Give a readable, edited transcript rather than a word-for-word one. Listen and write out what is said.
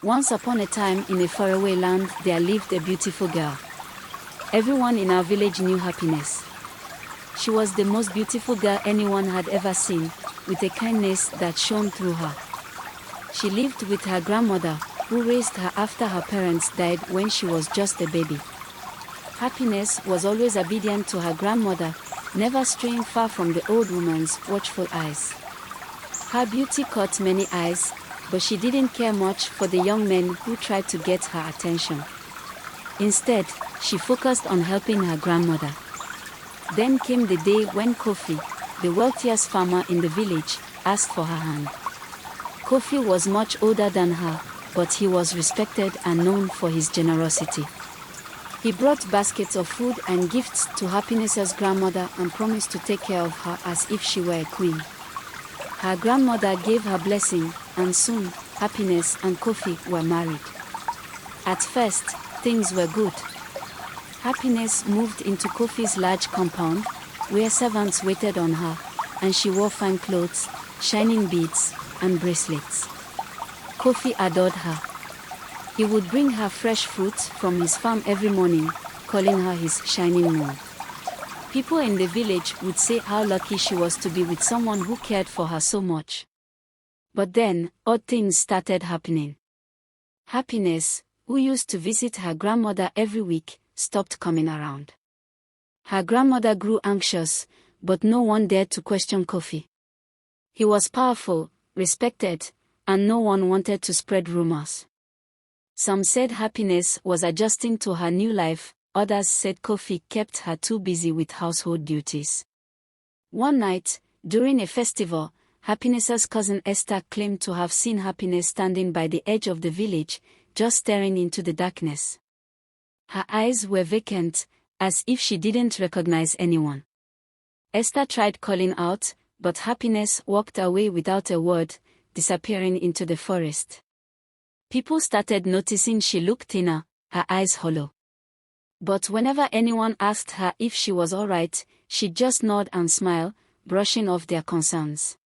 Once upon a time in a faraway land there lived a beautiful girl. Everyone in our village knew Happiness. She was the most beautiful girl anyone had ever seen, with a kindness that shone through her. She lived with her grandmother, who raised her after her parents died when she was just a baby. Happiness was always obedient to her grandmother, never straying far from the old woman's watchful eyes. Her beauty caught many eyes, but she didn't care much for the young men who tried to get her attention. Instead, she focused on helping her grandmother. Then came the day when Kofi, the wealthiest farmer in the village, asked for her hand. Kofi was much older than her, but he was respected and known for his generosity. He brought baskets of food and gifts to Happiness's grandmother and promised to take care of her as if she were a queen. Her grandmother gave her blessing, and soon, Happiness and Kofi were married. At first, things were good. Happiness moved into Kofi's large compound, where servants waited on her, and she wore fine clothes, shining beads, and bracelets. Kofi adored her. He would bring her fresh fruits from his farm every morning, calling her his shining moon. People in the village would say how lucky she was to be with someone who cared for her so much. But then, odd things started happening. Happiness, who used to visit her grandmother every week, stopped coming around. Her grandmother grew anxious, but no one dared to question Kofi. He was powerful, respected, and no one wanted to spread rumors. Some said Happiness was adjusting to her new life, others said Kofi kept her too busy with household duties. One night, during a festival, Happiness's cousin Esther claimed to have seen Happiness standing by the edge of the village, just staring into the darkness. Her eyes were vacant, as if she didn't recognize anyone. Esther tried calling out, but Happiness walked away without a word, disappearing into the forest. People started noticing she looked thinner, her eyes hollow. But whenever anyone asked her if she was all right, she'd just nod and smile, brushing off their concerns.